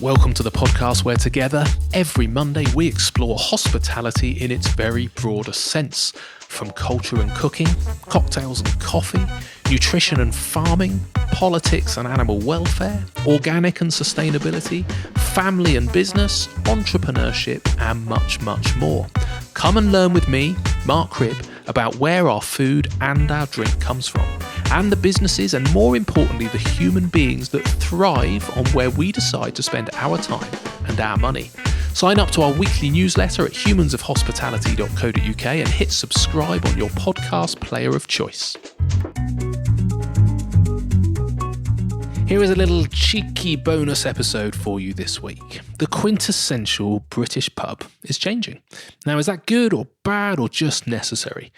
Welcome to the podcast where together, every Monday, we explore hospitality in its very broadest sense. From culture and cooking, cocktails and coffee, nutrition and farming, politics and animal welfare, organic and sustainability, family and business, entrepreneurship, and much, much more. Come and learn with me, Mark Cribb, about where our food and our drink comes from, and the businesses and, more importantly, the human beings that thrive on where we decide to spend our time and our money. Sign up to our weekly newsletter at humansofhospitality.co.uk and hit subscribe on your podcast player of choice. Here is a little cheeky bonus episode for you this week. The quintessential British pub is changing. Now, is that good or bad or just necessary?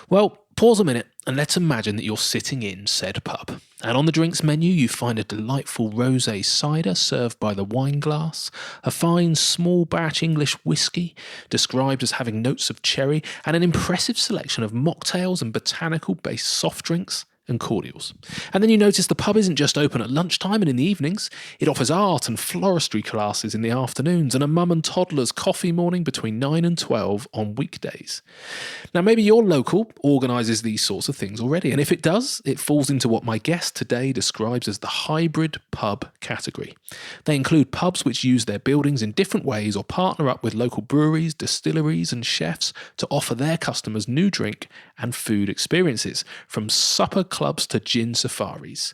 Well, pause a minute and let's imagine that you're sitting in said pub. And on the drinks menu, you find a delightful rosé cider served by the wine glass, a fine small batch English whisky described as having notes of cherry, and an impressive selection of mocktails and botanical-based soft drinks and cordials. And then you notice the pub isn't just open at lunchtime and in the evenings. It offers art and floristry classes in the afternoons and a mum and toddler's coffee morning between 9 and 12 on weekdays. Now, maybe your local organises these sorts of things already, and if it does, it falls into what my guest today describes as the hybrid pub category. They include pubs which use their buildings in different ways or partner up with local breweries, distilleries and chefs to offer their customers new drink and food experiences, from supper clubs to gin safaris.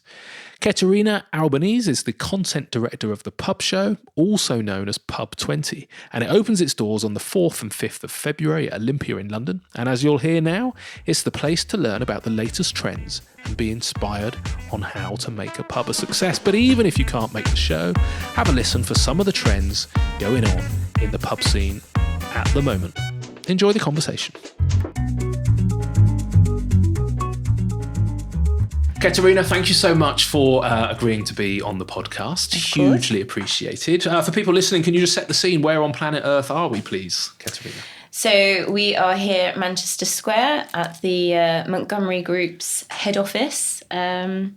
Keterina Albanese is the content director of the pub show, also known as Pub 20, and it opens its doors on the 4th and 5th of February at Olympia in London. And as you'll hear now, it's the place to learn about the latest trends and be inspired on how to make a pub a success. But even if you can't make the show, have a listen for some of the trends going on in the pub scene at the moment. Enjoy the conversation. Keterina, thank you so much for agreeing to be on the podcast. Hugely appreciated. For people listening, can you just set the scene? Where on planet Earth are we, please, Keterina? So we are here at Manchester Square at the Montgomery Group's head office. Ready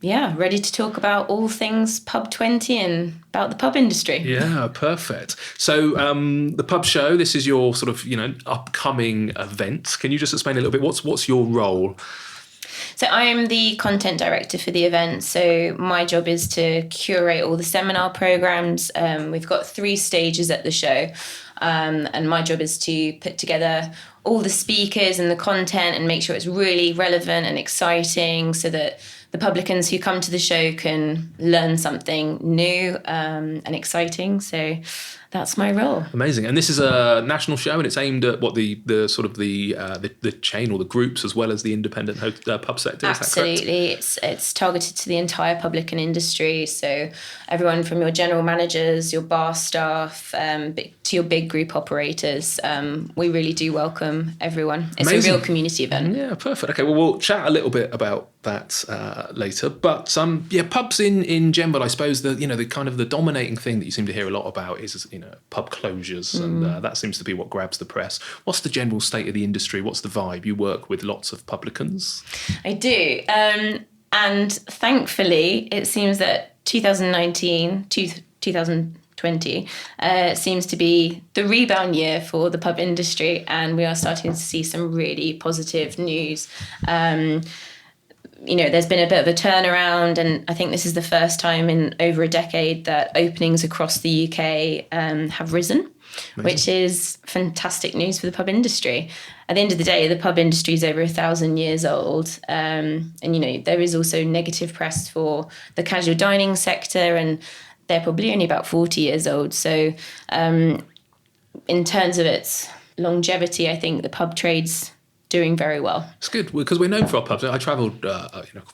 to talk about all things Pub 20 and about the pub industry. Yeah, perfect. So the pub show, this is your sort of, upcoming event. Can you just explain a little bit, what's your role? So I am the content director for the event. So my job is to curate all the seminar programs. We've got 3 stages at the show. And my job is to put together all the speakers and the content and make sure it's really relevant and exciting so that the publicans who come to the show can learn something new and exciting. So that's my role. Amazing. And this is a national show, and it's aimed at what the chain or the groups as well as the independent pub sector. Absolutely. Is that correct? It's targeted to the entire publican industry. So everyone from your general managers, your bar staff, to your big group operators. We really do welcome everyone. It's Amazing. A real community event. Yeah, perfect. Okay, well, we'll chat a little bit about that later. But pubs in general, I suppose the kind of the dominating thing that you seem to hear a lot about is pub closures, and that seems to be what grabs the press. What's the general state of the industry? What's the vibe? You work with lots of publicans. I do, and thankfully, it seems that 2020 seems to be the rebound year for the pub industry, and we are starting to see some really positive news. There's been a bit of a turnaround, and I think this is the first time in over a decade that openings across the UK have risen, Amazing. Which is fantastic news for the pub industry. At the end of the day, the pub industry is over 1,000 years old, and there is also negative press for the casual dining sector, and they're probably only about 40 years old. So in terms of its longevity, I think the pub trade's doing very well. It's good because we're known for our pubs. I travelled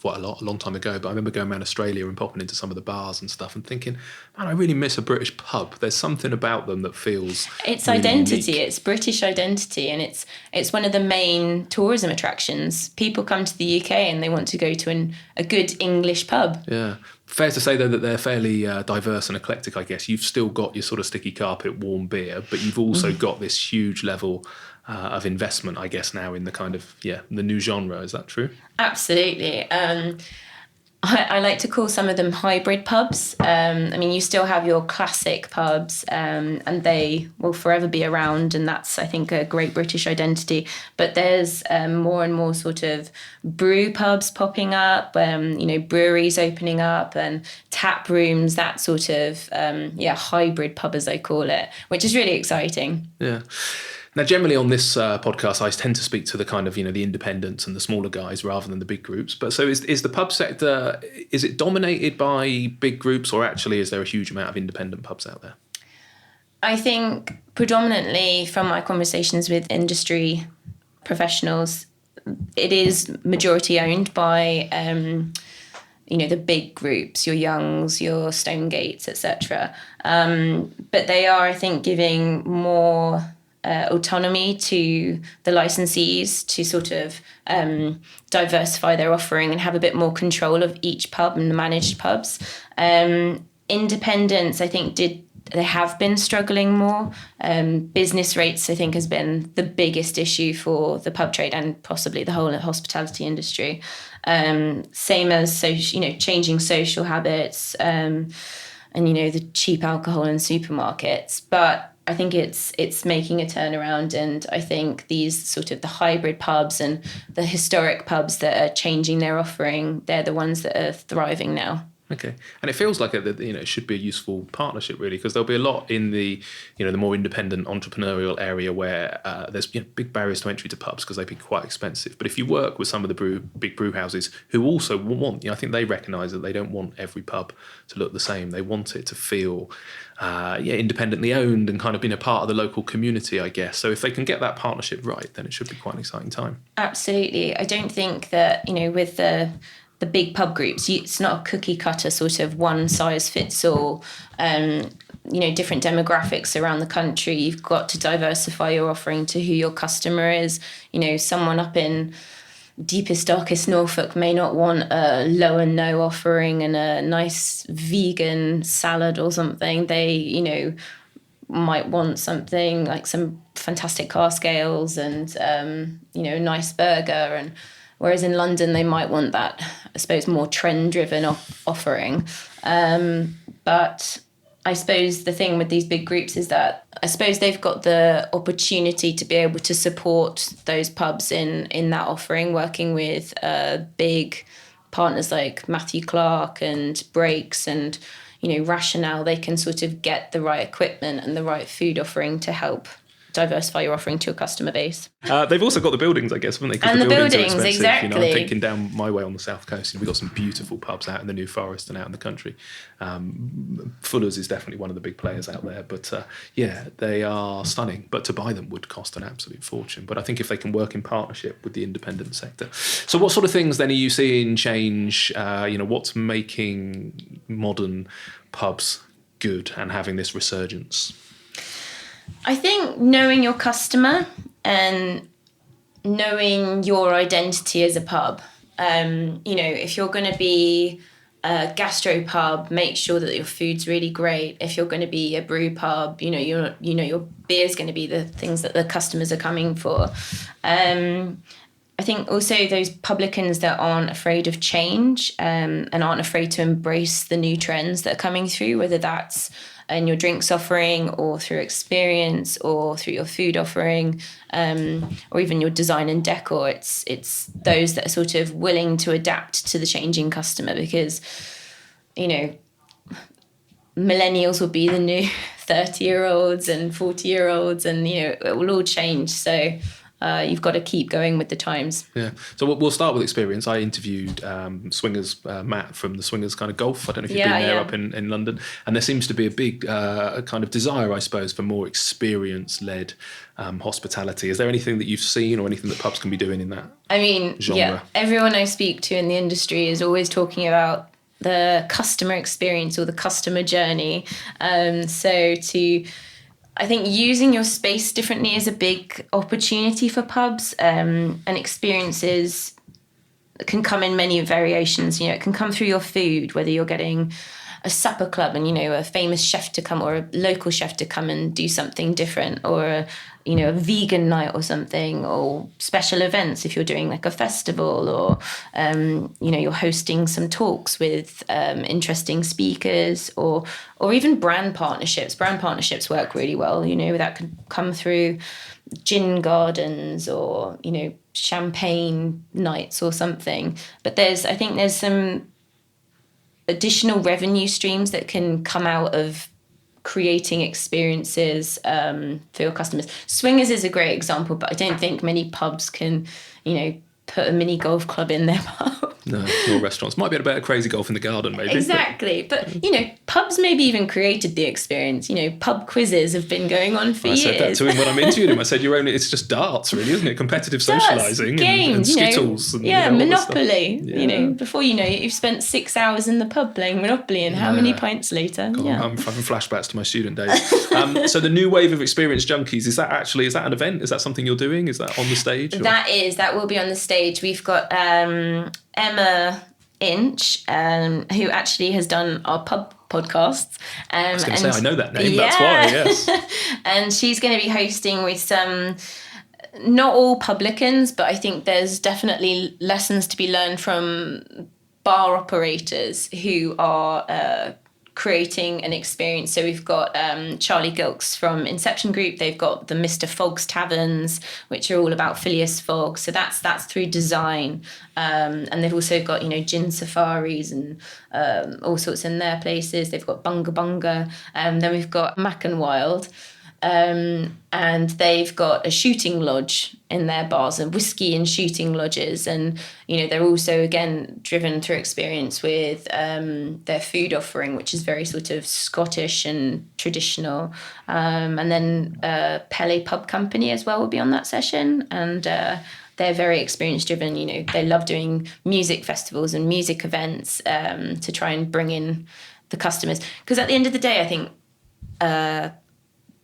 quite a long time ago, but I remember going around Australia and popping into some of the bars and stuff and thinking, man, I really miss a British pub. There's something about them that feels it's really identity. unique. It's British identity, and it's one of the main tourism attractions. People come to the UK and they want to go to a good English pub. Yeah. Fair to say, though, that they're fairly diverse and eclectic, I guess. You've still got your sort of sticky carpet, warm beer, but you've also got this huge level of investment, I guess, now in the kind of, the new genre. Is that true? Absolutely. I like to call some of them hybrid pubs. I mean, you still have your classic pubs, and they will forever be around, and that's, I think, a great British identity. But there's more and more sort of brew pubs popping up, breweries opening up, and tap rooms, that sort of, hybrid pub, as I call it, which is really exciting. Yeah. Now, generally on this podcast, I tend to speak to the kind of, the independents and the smaller guys rather than the big groups. But so is the pub sector, is it dominated by big groups, or actually is there a huge amount of independent pubs out there? I think predominantly from my conversations with industry professionals, it is majority owned by, the big groups, your Youngs, your Stonegates, etc. But they are, I think, giving more autonomy to the licensees to sort of diversify their offering and have a bit more control of each pub and the managed pubs. Independents, I think, they have been struggling more. Business rates, I think, has been the biggest issue for the pub trade and possibly the whole hospitality industry. Same as changing social habits and the cheap alcohol in supermarkets, but I think it's making a turnaround, and I think these sort of the hybrid pubs and the historic pubs that are changing their offering, they're the ones that are thriving now. Okay, and it feels like it should be a useful partnership, really, because there'll be a lot in the the more independent entrepreneurial area where there's big barriers to entry to pubs because they'd be quite expensive. But if you work with some of the big brew houses who also want, I think they recognise that they don't want every pub to look the same. They want it to feel independently owned and kind of being a part of the local community, I guess. So if they can get that partnership right, then it should be quite an exciting time. Absolutely. I don't think that with the big pub groups, it's not a cookie cutter sort of one size fits all. Different demographics around the country. You've got to diversify your offering to who your customer is. Someone up in deepest, darkest Norfolk may not want a low and no offering and a nice vegan salad or something. They, might want something like some fantastic car scales and, a nice burger. And whereas in London, they might want that, I suppose, more trend-driven offering. But I suppose the thing with these big groups is that I suppose they've got the opportunity to be able to support those pubs in that offering, working with big partners like Matthew Clark and Breaks and, Rationale. They can sort of get the right equipment and the right food offering to help diversify your offering to a customer base. They've also got the buildings, I guess, haven't they? And the buildings, exactly. I'm thinking down my way on the south coast, we've got some beautiful pubs out in the New Forest and out in the country. Fuller's is definitely one of the big players out there, but they are stunning. But to buy them would cost an absolute fortune. But I think if they can work in partnership with the independent sector. So what sort of things then are you seeing change? What's making modern pubs good and having this resurgence? I think knowing your customer and knowing your identity as a pub. If you're going to be a gastro pub, make sure that your food's really great. If you're going to be a brew pub, your beer's going to be the things that the customers are coming for. I think also those publicans that aren't afraid of change and aren't afraid to embrace the new trends that are coming through, whether that's in your drinks offering or through experience or through your food offering, or even your design and decor. It's those that are sort of willing to adapt to the changing customer, because, millennials will be the new 30-year-olds and 40-year-olds, and, it will all change. So you've got to keep going with the times. Yeah. So we'll start with experience. I interviewed Swingers, Matt from the Swingers kind of golf. I don't know if you've been there up in London. And there seems to be a big kind of desire, I suppose, for more experience-led hospitality. Is there anything that you've seen or anything that pubs can be doing in that genre? Yeah. Everyone I speak to in the industry is always talking about the customer experience or the customer journey. I think using your space differently is a big opportunity for pubs, and experiences can come in many variations. It can come through your food, whether you're getting a supper club and, a famous chef to come or a local chef to come and do something different, or a vegan night or something, or special events if you're doing like a festival, or you're hosting some talks with interesting speakers, or even brand partnerships. Brand partnerships work really well. That could come through gin gardens or champagne nights or something. But I think there's some additional revenue streams that can come out of creating experiences for your customers. Swingers is a great example, but I don't think many pubs can, put a mini golf club in their pub. No, or restaurants. Might be a better crazy golf in the garden, maybe. Exactly. But pubs maybe even created the experience. Pub quizzes have been going on for years. I said that to him when I interviewed him. I said, it's just darts, really, isn't it? Competitive socialising games, and Skittles. And, Monopoly. Before you know it, you've spent 6 hours in the pub playing Monopoly, and how many pints later? God, I'm having flashbacks to my student days. So the new wave of Experience Junkies, is that an event? Is that something you're doing? Is that on the stage? Or? That will be on the stage. We've got Emma Inch, who actually has done our pub podcasts. I was going to say, I know that name, that's why, yes. And she's going to be hosting with some, not all publicans, but I think there's definitely lessons to be learned from bar operators who are creating an experience. So we've got Charlie Gilks from Inception Group. They've got the Mr. Fogg's Taverns, which are all about Phileas Fogg. So that's through design. And they've also got, gin safaris and all sorts in their places. They've got Bunga Bunga. Then we've got Mac and Wild. And they've got a shooting lodge in their bars, and whiskey and shooting lodges, and they're also again driven through experience with their food offering, which is very sort of Scottish and traditional. And then Pele Pub Company as well will be on that session, and they're very experience driven. They love doing music festivals and music events to try and bring in the customers, because at the end of the day, I think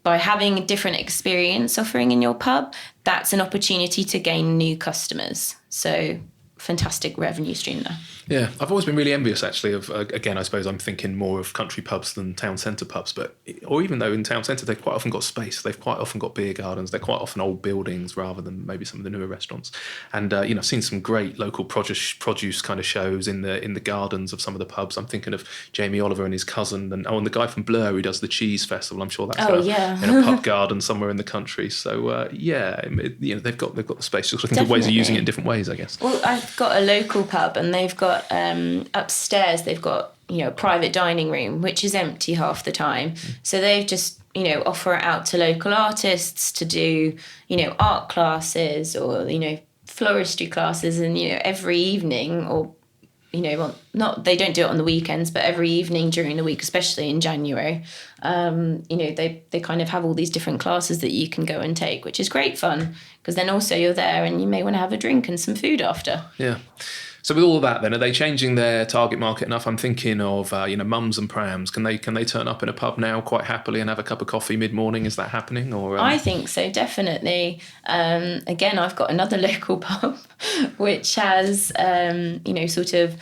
by having a different experience offering in your pub, that's an opportunity to gain new customers. So fantastic revenue stream there. Yeah, I've always been really envious, actually, of, again, I suppose I'm thinking more of country pubs than town centre pubs, or even though in town centre they've quite often got space, they've quite often got beer gardens, they're quite often old buildings rather than maybe some of the newer restaurants. And, I've seen some great local produce kind of shows in the gardens of some of the pubs. I'm thinking of Jamie Oliver and his cousin, and the guy from Blur who does the cheese festival. I'm sure that's in a pub garden somewhere in the country. So, they've got the space. Just looking at ways of using it in different ways, I guess. Well, I've got a local pub, and they've got upstairs they've got a private dining room which is empty half the time. So they've just offer it out to local artists to do art classes or floristry classes, and every evening, or not, they don't do it on the weekends, but every evening during the week, especially in January, they kind of have all these different classes that you can go and take, which is great fun, because then also you're there and you may want to have a drink and some food after. Yeah. So with all of that, then, are they changing their target market enough? I'm thinking of, mums and prams. Can they turn up in a pub now quite happily and have a cup of coffee mid-morning? Is that happening? Or I think so, definitely. Again, I've got another local pub which has, sort of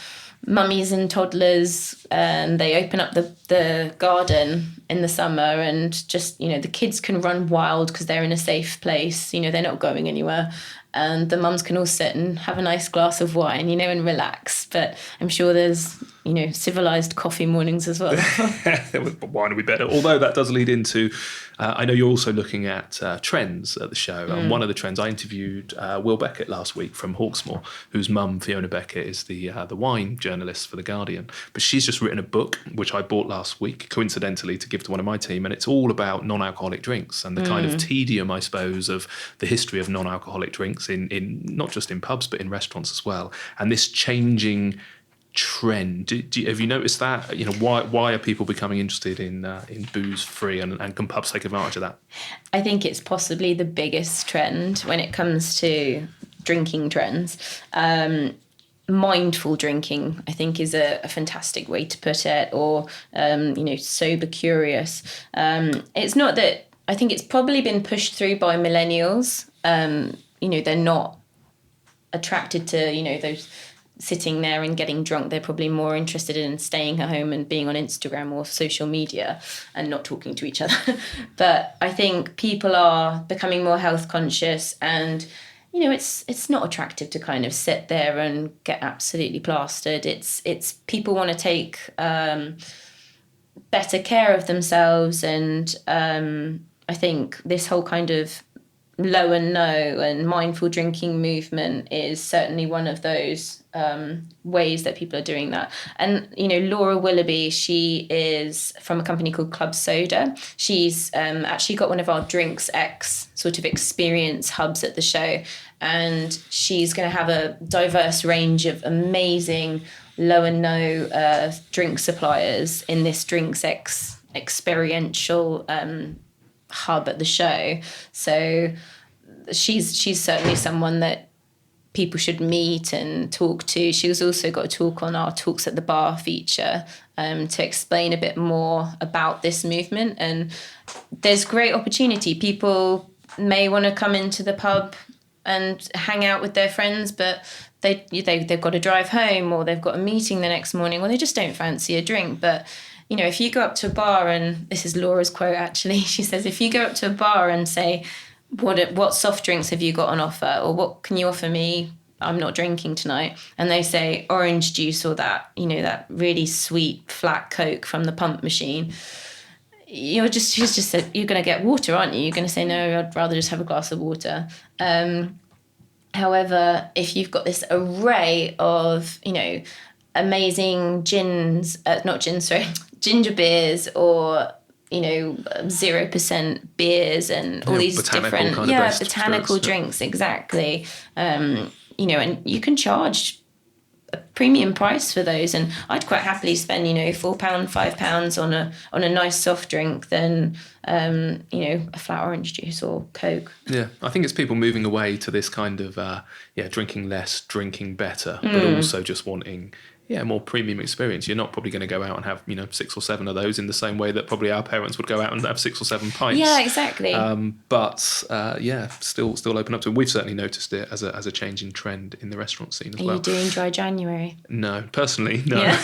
mummies and toddlers, and they open up the garden in the summer, and just, the kids can run wild because they're in a safe place. They're not going anywhere. And the mums can all sit and have a nice glass of wine, and relax. But I'm sure there's, civilised coffee mornings as well. Wine would be better. Although that does lead into, I know you're also looking at trends at the show. And one of the trends, I interviewed Will Beckett last week from Hawksmoor, whose mum, Fiona Beckett, is the wine journalist for The Guardian. But she's just written a book, which I bought last week, coincidentally, to give to one of my team. And it's all about non-alcoholic drinks and the kind of tedium, I suppose, of the history of non-alcoholic drinks in not just in pubs, but in restaurants as well. And this changing trend, have you noticed that? Why are people becoming interested in booze free, and can pubs take advantage of that? I think it's possibly the biggest trend when it comes to drinking trends. Mindful drinking, I think, is a fantastic way to put it, or sober curious. It's not that, I think it's probably been pushed through by millennials. They're not attracted to those sitting there and getting drunk. They're probably more interested in staying at home and being on Instagram or social media and not talking to each other. But I think people are becoming more health conscious, and it's not attractive to kind of sit there and get absolutely plastered. It's people want to take better care of themselves, and I think this whole kind of low and no and mindful drinking movement is certainly one of those ways that people are doing that. And Laura Willoughby, she is from a company called Club Soda. She's actually got one of our Drinks X sort of experience hubs at the show, and she's going to have a diverse range of amazing low and no drink suppliers in this Drinks X experiential hub at the show. So she's certainly someone that people should meet and talk to. She's also got a talk on our Talks at the Bar feature to explain a bit more about this movement. And there's great opportunity. People may want to come into the pub and hang out with their friends, but they've got to drive home, or they've got a meeting the next morning, or they just don't fancy a drink. But if you go up to a bar, and this is Laura's quote actually, she says, if you go up to a bar and say, what soft drinks have you got on offer, or what can you offer me? I'm not drinking tonight. And they say orange juice, or that really sweet flat Coke from the pump machine. She's just said, you're going to get water, aren't you? You're going to say, no, I'd rather just have a glass of water. However, if you've got this array of, amazing ginger beers, or 0% beers, and all these different botanical drinks, exactly. And you can charge a premium price for those, and I'd quite happily spend £4, £5 on a nice soft drink than a flat orange juice or Coke. Yeah, I think it's people moving away to this kind of drinking less, drinking better, but also just wanting more premium experience. You're not probably going to go out and have 6 or 7 of those in the same way that probably our parents would go out and have 6 or 7 pints. Yeah, exactly. But still open up to it. We've certainly noticed it as a changing trend in the restaurant scene as well. Are you doing dry January? No, personally, no. Yeah.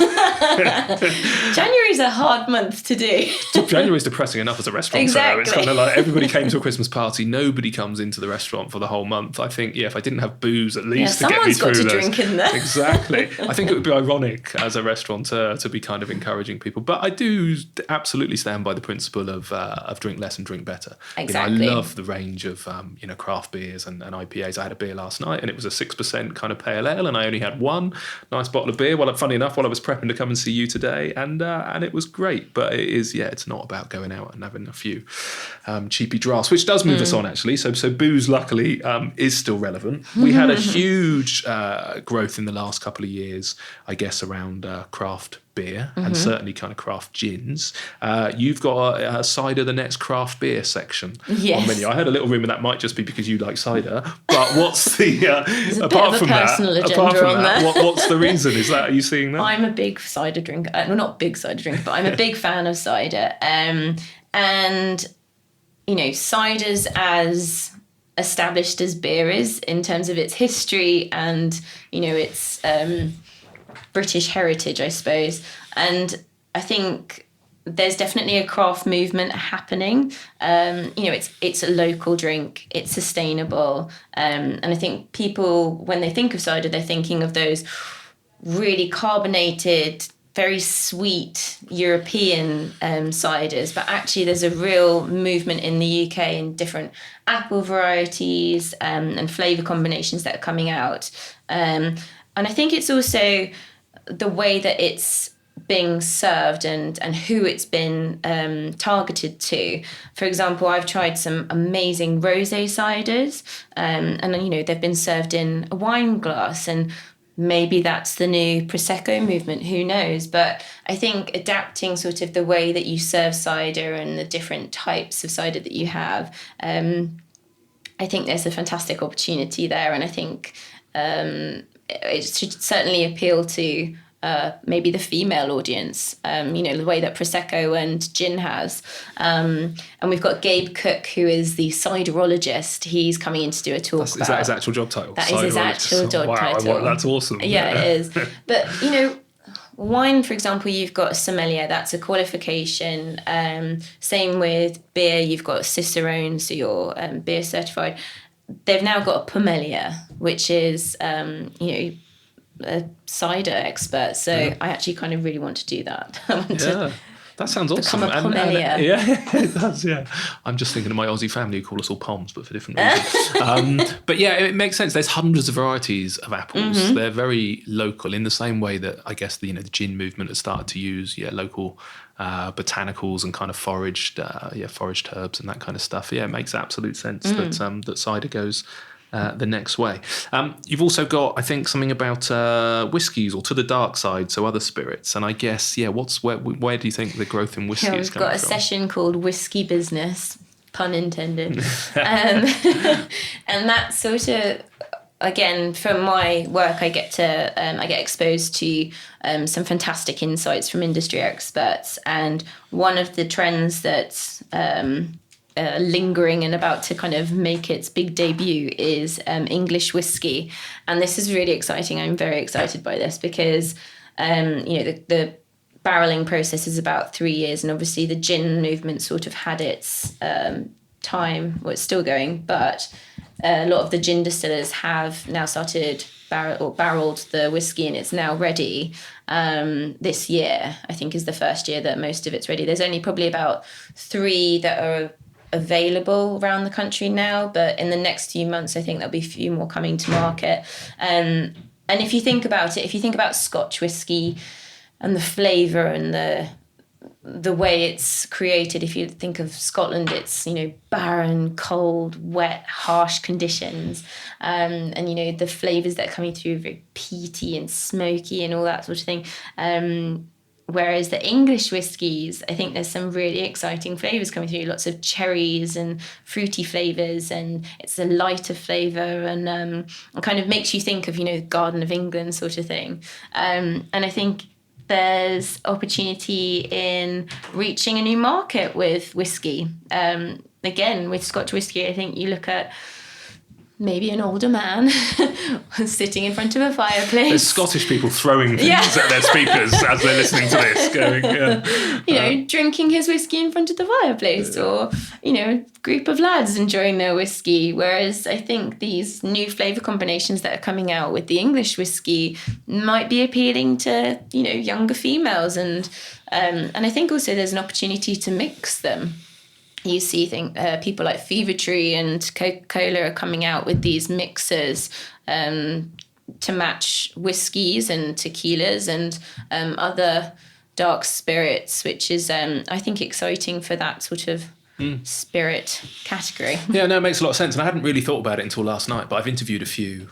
January's a hard month to do. January's depressing enough as a restaurant. Exactly. It's kind of like everybody came to a Christmas party, nobody comes into the restaurant for the whole month. I think, if I didn't have booze at least to get me through someone's got to those. drink in there. Exactly. I think it would be ironic as a restaurateur to be kind of encouraging people, but I do absolutely stand by the principle of drink less and drink better. Exactly. I love the range of craft beers and IPAs. I had a beer last night, and it was a 6% kind of pale ale, and I only had one nice bottle of beer. Funny enough, while I was prepping to come and see you today, and it was great. But it is, it's not about going out and having a few cheapy drafts, which does move us on actually. So booze, luckily, is still relevant. We had a huge growth in the last couple of years, I guess, around craft beer and certainly kind of craft gins. You've got a cider the next craft beer section on menu. I heard a little rumour that might just be because you like cider, but what's the apart from that, what's the reason? Are you seeing that? I'm a big cider drinker. Not big cider drinker, but I'm a big fan of cider. And cider's as established as beer is in terms of its history and its British heritage, I suppose. And I think there's definitely a craft movement happening. It's a local drink, it's sustainable. And I think people, when they think of cider, they're thinking of those really carbonated, very sweet European ciders. But actually there's a real movement in the UK in different apple varieties and flavour combinations that are coming out. And I think it's also the way that it's being served and who it's been targeted to. For example, I've tried some amazing rosé ciders and they've been served in a wine glass, and maybe that's the new Prosecco movement, who knows? But I think adapting sort of the way that you serve cider and the different types of cider that you have, I think there's a fantastic opportunity there, and I think it should certainly appeal to maybe the female audience, the way that Prosecco and gin has. And we've got Gabe Cook, who is the ciderologist. He's coming in to do a talk Is that his actual job title? That is his actual job title. That's awesome. Yeah, it is. But, wine, for example, you've got a sommelier, that's a qualification. Same with beer, you've got Cicerone, so you're beer certified. They've now got a Pomelier, which is, a cider expert. So I actually kind of really want to do that. I want to that sounds awesome. Become a Pomelier. It does, yeah. I'm just thinking of my Aussie family who call us all Poms, but for different reasons. But yeah, it makes sense. There's hundreds of varieties of apples. Mm-hmm. They're very local in the same way that I guess the cider movement has started to use local botanicals and kind of foraged herbs and that kind of stuff. Yeah, it makes absolute sense that cider goes the next way. You've also got, I think, something about whiskies or to the dark side, so other spirits. And I guess, where do you think the growth in whiskey is coming from? We've got a session called Whiskey Business, pun intended. And that sort of, again, from my work, I get exposed to some fantastic insights from industry experts. And one of the trends that's lingering and about to kind of make its big debut is English whiskey. And this is really exciting. I'm very excited by this because, the barreling process is about 3 years. And obviously the gin movement sort of had its time. Well, it's still going, but a lot of the gin distillers have now started barreled the whiskey, and it's now ready. This year, I think, is the first year that most of it's ready. There's only probably about 3 that are available around the country now, but in the next few months I think there'll be a few more coming to market. And if you think about it, if you think about Scotch whiskey and the flavour and the way it's created, if you think of Scotland, it's barren, cold, wet, harsh conditions, and the flavours that are coming through are very peaty and smoky and all that sort of thing. Whereas the English whiskies, I think there's some really exciting flavours coming through, lots of cherries and fruity flavours, and it's a lighter flavour, and it kind of makes you think of, Garden of England sort of thing. And I think there's opportunity in reaching a new market with whiskey. Again, with Scotch whiskey, I think you look at maybe an older man sitting in front of a fireplace. There's Scottish people throwing things at their speakers as they're listening to this, going, drinking his whiskey in front of the fireplace, or, a group of lads enjoying their whiskey. Whereas I think these new flavour combinations that are coming out with the English whiskey might be appealing to, younger females. And I think also there's an opportunity to mix them. You see people like Fever Tree and Coca-Cola are coming out with these mixers to match whiskies and tequilas and other dark spirits, which is, I think, exciting for that sort of spirit category. Yeah, no, it makes a lot of sense. And I hadn't really thought about it until last night, but I've interviewed a few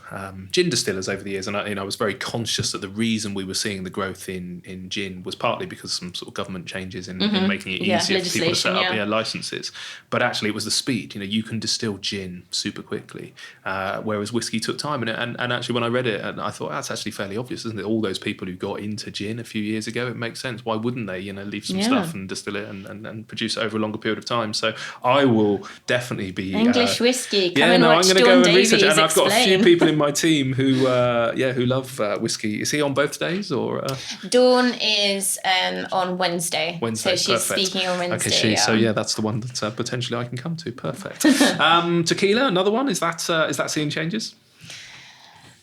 gin distillers over the years, and I was very conscious that the reason we were seeing the growth in gin was partly because of some sort of government changes in making it easier for people to set up licenses. But actually it was the speed. You can distill gin super quickly, whereas whiskey took time. And actually when I read it, I thought, that's actually fairly obvious, isn't it? All those people who got into gin a few years ago, it makes sense. Why wouldn't they, leave some stuff and distill it and produce it over a longer period of time? So I will definitely be English whiskey. I'm going to go and research it. And I've got a few people in my team who love whiskey. Is he on both days or? Dawn is on Wednesday. So she's perfect. Speaking on Wednesday. Okay, so that's the one that potentially I can come to. Perfect. Tequila, another one. Is that seeing changes?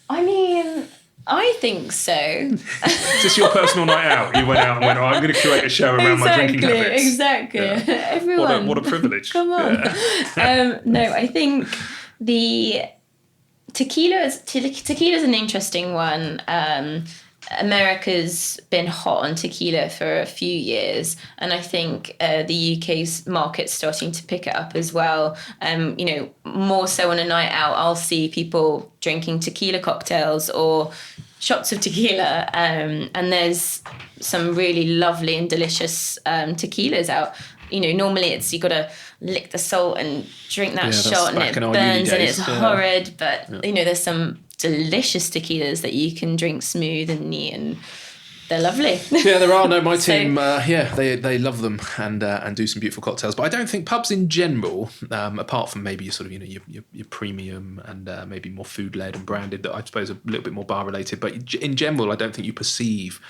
I mean, I think so. Is this your personal night out? You went out and went, I'm going to curate a show around my drinking habits. Exactly. Yeah. Everyone. What a privilege. Come on. Yeah. No, I think the tequila's an interesting one. America's been hot on tequila for a few years, and I think the UK's market's starting to pick it up as well. More so on a night out, I'll see people drinking tequila cocktails or shots of tequila, and there's some really lovely and delicious tequilas out. Normally you got to lick the salt and drink that shot, and it burns and it's horrid. But there's some delicious tequilas that you can drink smooth and neat and they're lovely. Yeah, there are. No, my So- team, they love them and do some beautiful cocktails. But I don't think pubs in general, apart from maybe sort of your premium and maybe more food led and branded, that I suppose are a little bit more bar related. But in general, I don't think you perceive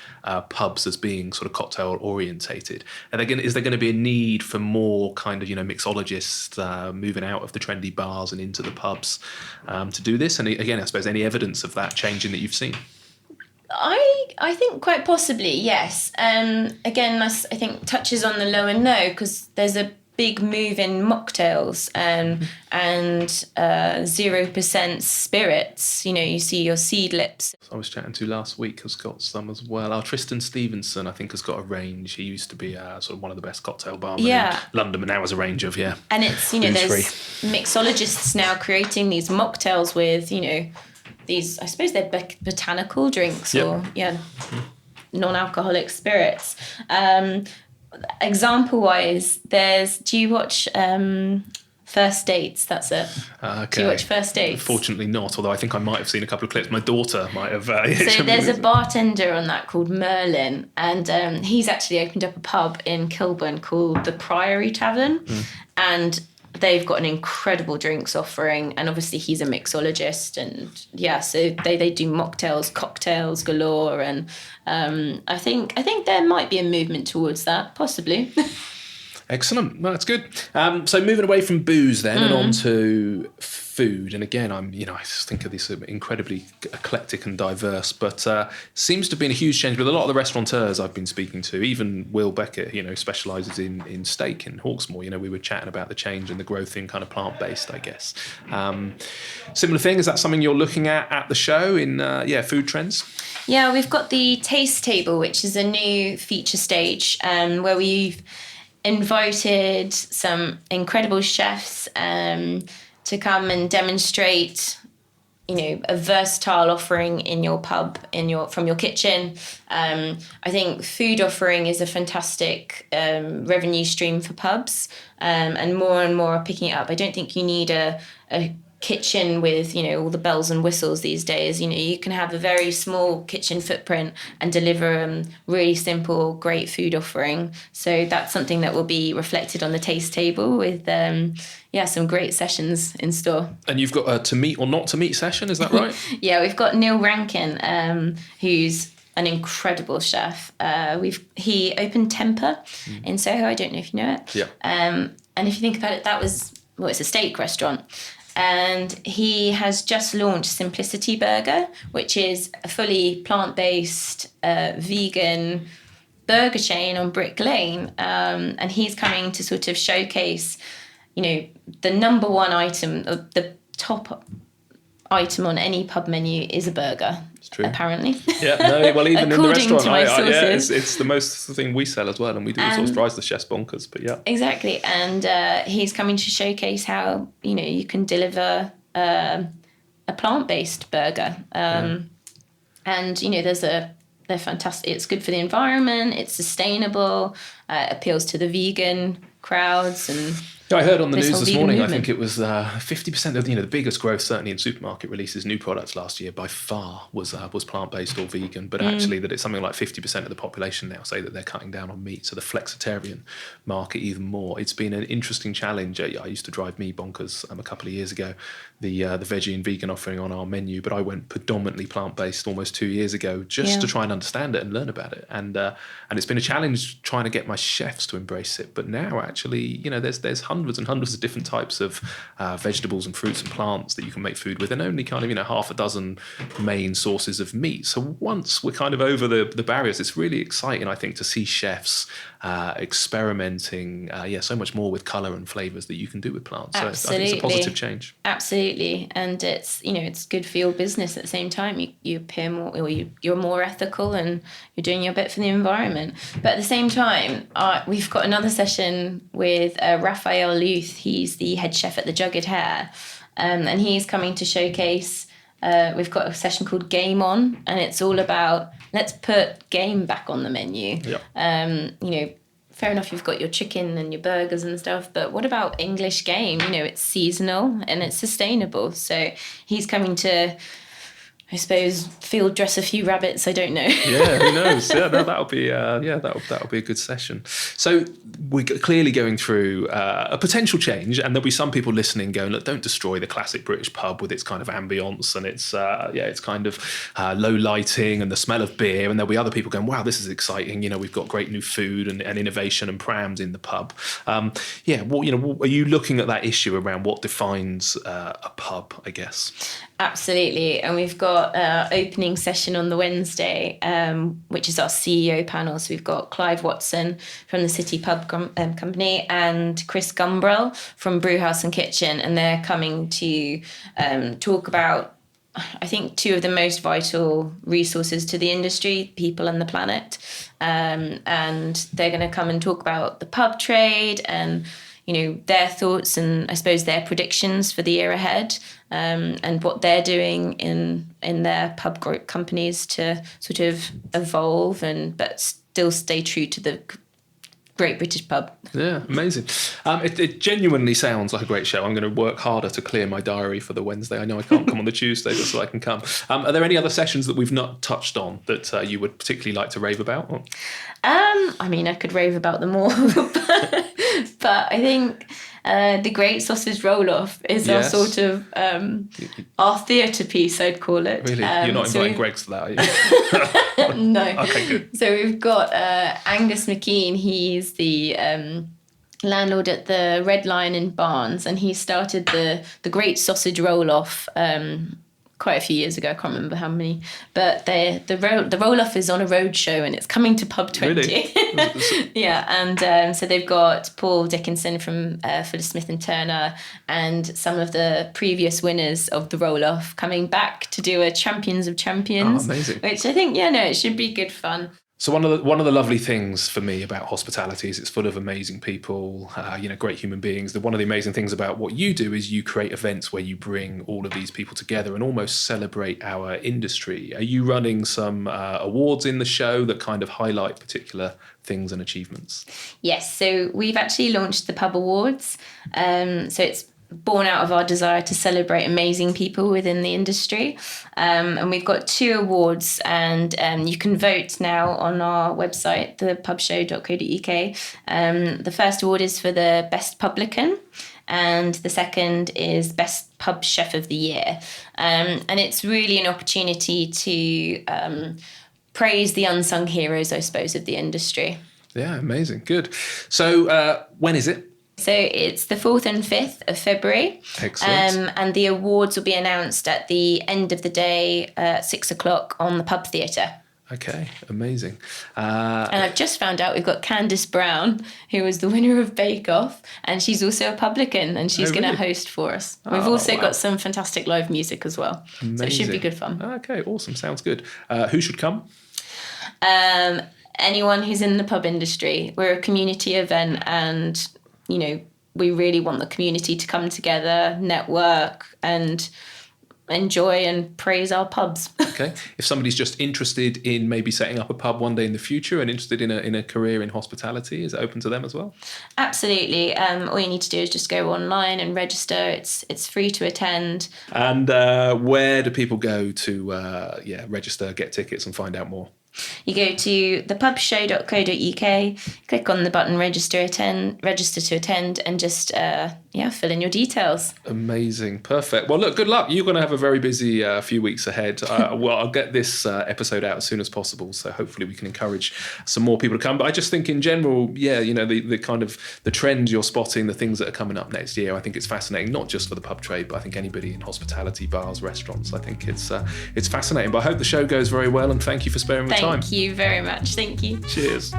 pubs as being sort of cocktail orientated. Is there going to be a need for more kind of mixologists moving out of the trendy bars and into the pubs to do this? And again, I suppose any evidence of that changing that you've seen? I think quite possibly, yes. Again, I think touches on the low and no, because there's a big move in mocktails and 0% spirits. You see your seed lips. I was chatting to last week has got some as well. Tristan Stevenson, I think, has got a range. He used to be sort of one of the best cocktail barmen in London, but now has a range of, And it's, there's mixologists now creating these mocktails with, these, I suppose they're botanical drinks or non-alcoholic spirits. Example-wise, do you watch First Dates? That's it. Okay. Do you watch First Dates? Fortunately not, although I think I might have seen a couple of clips. My daughter might have. So there's a bartender on that called Merlin, and he's actually opened up a pub in Kilburn called the Priory Tavern, and they've got an incredible drinks offering, and obviously he's a mixologist, and so they do mocktails, cocktails galore, and I think there might be a movement towards that, possibly. Excellent. Well, that's good. So moving away from booze then and on to food. And again, I just think of this incredibly eclectic and diverse, but seems to have been a huge change with a lot of the restaurateurs I've been speaking to. Even Will Beckett, specialises in steak in Hawksmoor. We were chatting about the change and the growth in kind of plant-based, I guess. Similar thing, is that something you're looking at the show in, food trends? Yeah, we've got the Taste Table, which is a new feature stage where we've invited some incredible chefs to come and demonstrate, a versatile offering in your pub, from your kitchen. I think food offering is a fantastic revenue stream for pubs, and more are picking it up. I don't think you need a kitchen with all the bells and whistles these days. You can have a very small kitchen footprint and deliver really simple, great food offering. So that's something that will be reflected on the Taste Table with some great sessions in store. And you've got a to meet or not to meet session, is that right? Yeah, we've got Neil Rankin, who's an incredible chef. He opened Temper in Soho. I don't know if you know it. Yeah. And if you think about it, it's a steak restaurant. And he has just launched Simplicity Burger, which is a fully plant-based, vegan burger chain on Brick Lane. And he's coming to sort of showcase, the number one item, the top item on any pub menu is a burger. It's true. Apparently. Yeah, no, well, even in the restaurant, to my sources. It's the most thing we sell as well, and we do all sorts of drives the chefs bonkers, but yeah. Exactly, and he's coming to showcase how, you can deliver a plant-based burger. And, they're fantastic. It's good for the environment, it's sustainable, appeals to the vegan crowds, and I heard on the news this morning, movement. I think it was 50% of the biggest growth, certainly in supermarket releases, new products last year by far was plant-based or vegan, but actually that it's something like 50% of the population now say that they're cutting down on meat, so the flexitarian market even more. It's been an interesting challenge. I used to drive me bonkers a couple of years ago, the veggie and vegan offering on our menu, but I went predominantly plant-based almost 2 years ago just to try and understand it and learn about it, and it's been a challenge trying to get my chefs to embrace it, but now actually, there's hundreds and hundreds of different types of vegetables and fruits and plants that you can make food with, and only kind of half a dozen main sources of meat. So once we're kind of over the barriers, it's really exciting, I think, to see chefs experimenting so much more with colour and flavours that you can do with plants. So Absolutely. I think it's a positive change. Absolutely, and it's good for your business at the same time. You appear more, or you're more ethical, and you're doing your bit for the environment. But at the same time, we've got another session with Raphael Luth. He's the head chef at the Jugged Hare, and he's coming to showcase. We've got a session called Game On, and it's all about let's put game back on the menu. Yep. Fair enough, you've got your chicken and your burgers and stuff, but what about English game? It's seasonal and it's sustainable. So he's coming to I suppose field dress a few rabbits. I don't know. Yeah, who knows? Yeah, that'll be that'll be a good session. So we're clearly going through a potential change, and there'll be some people listening going, look, don't destroy the classic British pub with its kind of ambience and its kind of low lighting and the smell of beer. And there'll be other people going, wow, this is exciting. We've got great new food and innovation and prams in the pub. Are you looking at that issue around what defines a pub, I guess? Absolutely. And we've got opening session on the Wednesday, which is our CEO panel. So we've got Clive Watson from the City Pub Company and Chris Gumbrell from Brewhouse and Kitchen. And they're coming to talk about, I think, two of the most vital resources to the industry, people and the planet. And they're going to come and talk about the pub trade and their thoughts and I suppose their predictions for the year ahead, and what they're doing in their pub group companies to sort of evolve but still stay true to the Great British Pub. Yeah, amazing. It genuinely sounds like a great show. I'm going to work harder to clear my diary for the Wednesday. I know I can't come on the Tuesday just so I can come. Are there any other sessions that we've not touched on that you would particularly like to rave about? I could rave about them all, but I think the Great Sausage Roll-Off is our sort of our theatre piece, I'd call it. Really? You're not inviting Greggs to that, are you? No. Okay, good. So we've got Angus McKean. He's the landlord at the Red Lion in Barnes, and he started the Great Sausage Roll-Off quite a few years ago. I can't remember how many, but the roll-off is on a road show and it's coming to Pub 20. Really? Yeah, and so they've got Paul Dickinson from Fuller Smith and Turner and some of the previous winners of the roll-off coming back to do a Champions of Champions. Oh, amazing. Which I think, it should be good fun. So one of the lovely things for me about hospitality is it's full of amazing people, great human beings. One of the amazing things about what you do is you create events where you bring all of these people together and almost celebrate our industry. Are you running some awards in the show that kind of highlight particular things and achievements? Yes, so we've actually launched the Pub Awards. So it's born out of our desire to celebrate amazing people within the industry. And we've got 2 awards, and you can vote now on our website, thepubshow.co.uk. The first award is for the Best Publican, and the second is Best Pub Chef of the Year. And it's really an opportunity to praise the unsung heroes, I suppose, of the industry. Yeah, amazing. Good. So when is it? So it's the 4th and 5th of February. Excellent. And the awards will be announced at the end of the day at 6:00 on the Pub Theatre. Okay, amazing. And I've just found out we've got Candice Brown, who was the winner of Bake Off, and she's also a publican, and she's going to host for us. We've also got some fantastic live music as well. Amazing. So it should be good fun. Okay, awesome. Sounds good. Who should come? Anyone who's in the pub industry. We're a community event, and we really want the community to come together, network, and enjoy and praise our pubs. Okay. If somebody's just interested in maybe setting up a pub one day in the future and interested in a career in hospitality, is it open to them as well? Absolutely. All you need to do is just go online and register. It's free to attend. And where do people go to register, get tickets, and find out more? You go to thepubshow.co.uk, click on the button register to attend, and just fill in your details. Amazing. Perfect. Well, look, good luck. You're going to have a very busy few weeks ahead. I'll get this episode out as soon as possible, so hopefully we can encourage some more people to come. But I just think in general, the kind of the trends you're spotting, the things that are coming up next year, I think it's fascinating, not just for the pub trade, but I think anybody in hospitality, bars, restaurants. I think it's fascinating. But I hope the show goes very well, and thank you for sparing me time. Thank you very much. Thank you. Cheers.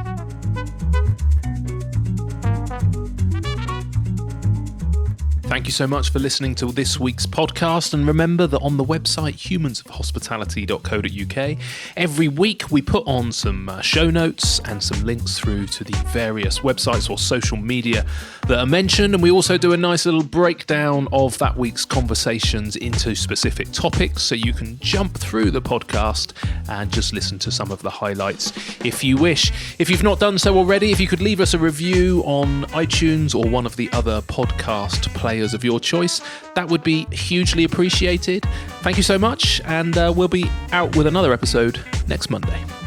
Thank you so much for listening to this week's podcast. And remember that on the website humansofhospitality.co.uk, every week we put on some show notes and some links through to the various websites or social media that are mentioned. And we also do a nice little breakdown of that week's conversations into specific topics, so you can jump through the podcast and just listen to some of the highlights if you wish. If you've not done so already, if you could leave us a review on iTunes or one of the other podcast players beers of your choice. That would be hugely appreciated. Thank you so much, and we'll be out with another episode next Monday.